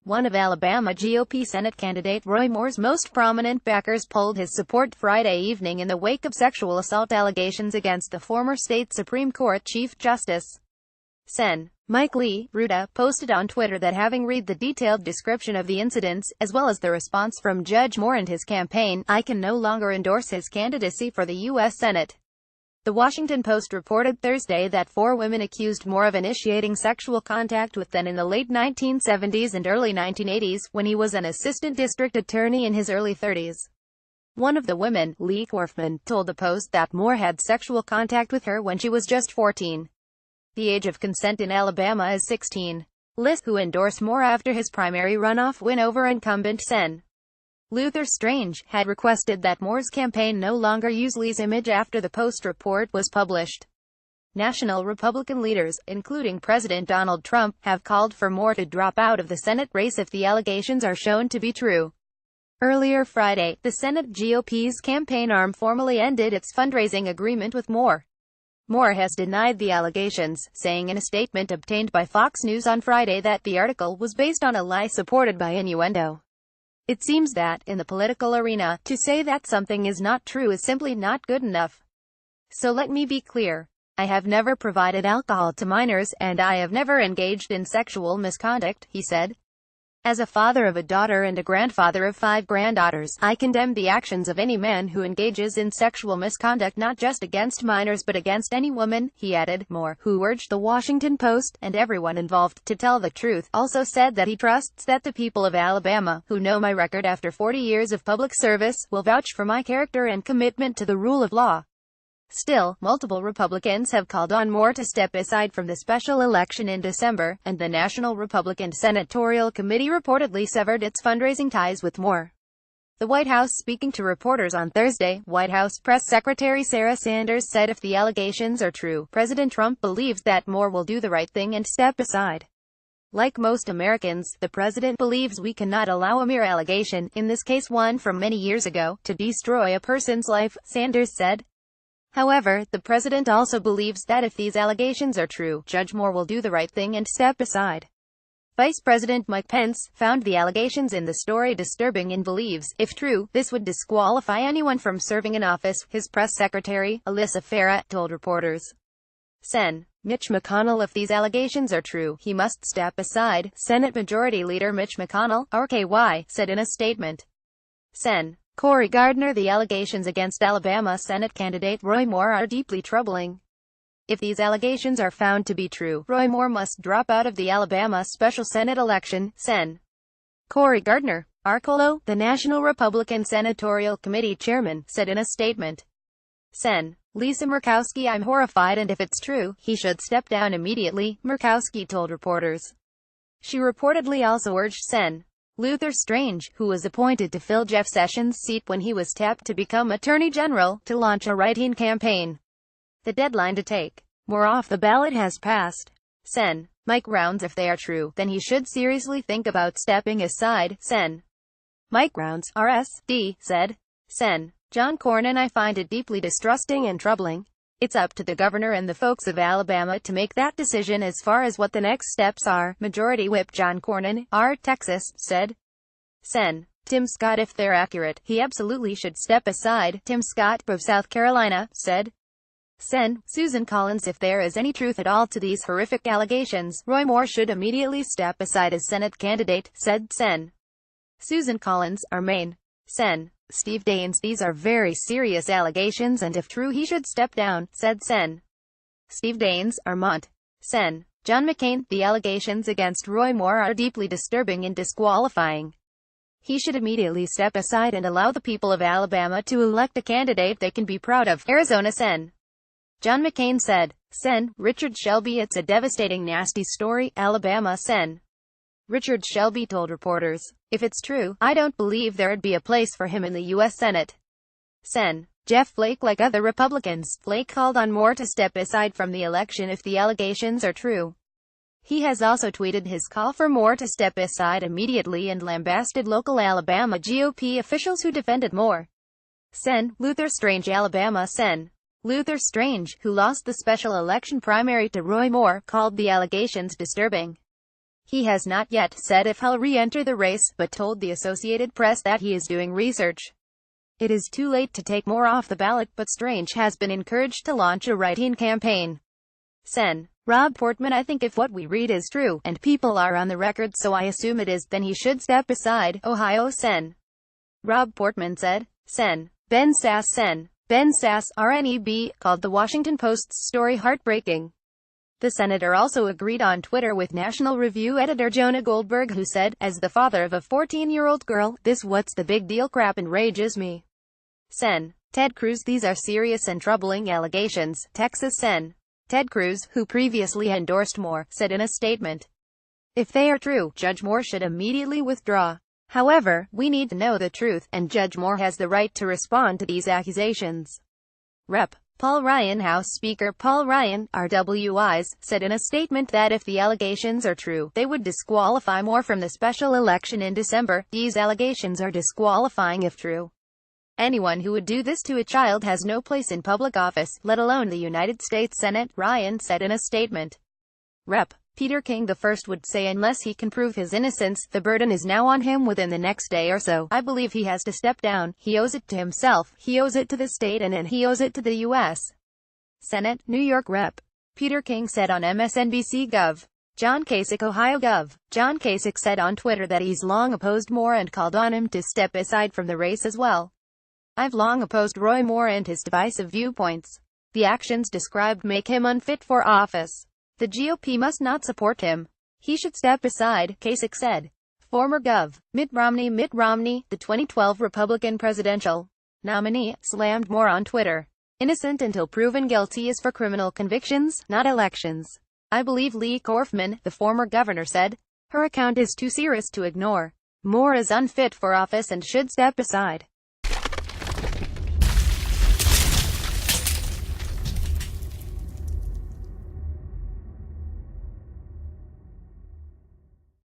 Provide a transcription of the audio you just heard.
One of Alabama GOP Senate candidate Roy Moore's most prominent backers polled his support Friday evening in the wake of sexual assault allegations against the former state Supreme Court Chief Justice. Sen. Mike Lee, Ruta, posted on Twitter that having read the detailed description of the incidents, as well as the response from Judge Moore and his campaign, I can no longer endorse his candidacy for the U.S. Senate. The Washington Post reported Thursday that 4 women accused Moore of initiating sexual contact with them in the late 1970s and early 1980s, when he was an assistant district attorney in his early 30s. One of the women, Lee Korfman, told the Post that Moore had sexual contact with her when she was just 14. The age of consent in Alabama is 16. Liz, who endorsed Moore after his primary runoff win over incumbent Sen. Luther Strange, had requested that Moore's campaign no longer use Lee's image after the Post report was published. National Republican leaders, including President Donald Trump, have called for Moore to drop out of the Senate race if the allegations are shown to be true. Earlier Friday, the Senate GOP's campaign arm formally ended its fundraising agreement with Moore. Moore has denied the allegations, saying in a statement obtained by Fox News on Friday that the article was based on a lie supported by innuendo. It seems that, in the political arena, to say that something is not true is simply not good enough. So let me be clear. I have never provided alcohol to minors, and I have never engaged in sexual misconduct, he said. As a father of a daughter and a grandfather of 5 granddaughters, I condemn the actions of any man who engages in sexual misconduct not just against minors but against any woman, he added. Moore, who urged the Washington Post, and everyone involved, to tell the truth, also said that he trusts that the people of Alabama, who know my record after 40 years of public service, will vouch for my character and commitment to the rule of law. Still, multiple Republicans have called on Moore to step aside from the special election in December, and the National Republican Senatorial Committee reportedly severed its fundraising ties with Moore. The White House, speaking to reporters on Thursday, White House Press Secretary Sarah Sanders said if the allegations are true, President Trump believes that Moore will do the right thing and step aside. Like most Americans, the president believes we cannot allow a mere allegation, in this case one from many years ago, to destroy a person's life, Sanders said. However, the president also believes that if these allegations are true, Judge Moore will do the right thing and step aside. Vice President Mike Pence found the allegations in the story disturbing and believes, if true, this would disqualify anyone from serving in office, his press secretary, Alyssa Farah, told reporters. Sen. Mitch McConnell, if these allegations are true, he must step aside, Senate Majority Leader Mitch McConnell, RKY, said in a statement. Sen. Cory Gardner, the allegations against Alabama Senate candidate Roy Moore are deeply troubling. If these allegations are found to be true, Roy Moore must drop out of the Alabama special Senate election, Sen. Cory Gardner, RCOLO, the National Republican Senatorial Committee chairman, said in a statement. Sen. Lisa Murkowski, I'm horrified, and if it's true, he should step down immediately, Murkowski told reporters. She reportedly also urged Sen. Luther Strange, who was appointed to fill Jeff Sessions' seat when he was tapped to become Attorney General, to launch a write-in campaign. The deadline to take Moore off the ballot has passed. Sen. Mike Rounds, if they are true, then he should seriously think about stepping aside, Sen. Mike Rounds, RSD, said. Sen. John Cornyn, I find it deeply distrusting and troubling. It's up to the governor and the folks of Alabama to make that decision as far as what the next steps are, Majority Whip John Cornyn, R. Texas, said. Sen. Tim Scott, if they're accurate, he absolutely should step aside, Tim Scott, of South Carolina, said. Sen. Susan Collins, if there is any truth at all to these horrific allegations, Roy Moore should immediately step aside as Senate candidate, said Sen. Susan Collins, R. Maine. Sen. Steve Daines, these are very serious allegations, and if true he should step down, said Sen. Steve Daines, Armont. Sen. John McCain, the allegations against Roy Moore are deeply disturbing and disqualifying. He should immediately step aside and allow the people of Alabama to elect a candidate they can be proud of, Arizona Sen. John McCain said. Sen. Richard Shelby, it's a devastating, nasty story, Alabama Sen. Richard Shelby told reporters, if it's true, I don't believe there'd be a place for him in the U.S. Senate. Sen. Jeff Flake, like other Republicans, Flake called on Moore to step aside from the election if the allegations are true. He has also tweeted his call for Moore to step aside immediately and lambasted local Alabama GOP officials who defended Moore. Sen. Luther Strange, Alabama Sen. Luther Strange, who lost the special election primary to Roy Moore, called the allegations disturbing. He has not yet said if he'll re-enter the race, but told the Associated Press that he is doing research. It is too late to take Moore off the ballot, but Strange has been encouraged to launch a write-in campaign. Sen. Rob Portman: I think if what we read is true, and people are on the record, so I assume it is, then he should step aside. Ohio. Sen. Rob Portman said. Sen. Ben Sass. Sen. Ben Sass, RNEB, called the Washington Post's story heartbreaking. The senator also agreed on Twitter with National Review editor Jonah Goldberg, who said, "As the father of a 14-year-old girl, this what's the big deal crap enrages me." Sen. Ted Cruz: These are serious and troubling allegations. Texas. Sen. Ted Cruz, who previously endorsed Moore, said in a statement, "If they are true, Judge Moore should immediately withdraw. However, we need to know the truth, and Judge Moore has the right to respond to these accusations." Rep. Paul Ryan: House Speaker Paul Ryan, RWIs, said in a statement that if the allegations are true, they would disqualify Moore from the special election in December. "These allegations are disqualifying if true. Anyone who would do this to a child has no place in public office, let alone the United States Senate," Ryan said in a statement. Rep. Peter King I would say unless he can prove his innocence, the burden is now on him within the next day or so. "I believe he has to step down. He owes it to himself, he owes it to the state, and he owes it to the U.S. Senate." New York. Rep. Peter King said on MSNBC Gov. John Kasich. Ohio. Gov. John Kasich said on Twitter that he's long opposed Moore and called on him to step aside from the race as well. "I've long opposed Roy Moore and his divisive viewpoints. The actions described make him unfit for office. The GOP must not support him. He should step aside," Kasich said. Former Gov. Mitt Romney, the 2012 Republican presidential nominee, slammed Moore on Twitter. "Innocent until proven guilty is for criminal convictions, not elections. I believe Lee Korfman," the former governor said. "Her account is too serious to ignore. Moore is unfit for office and should step aside."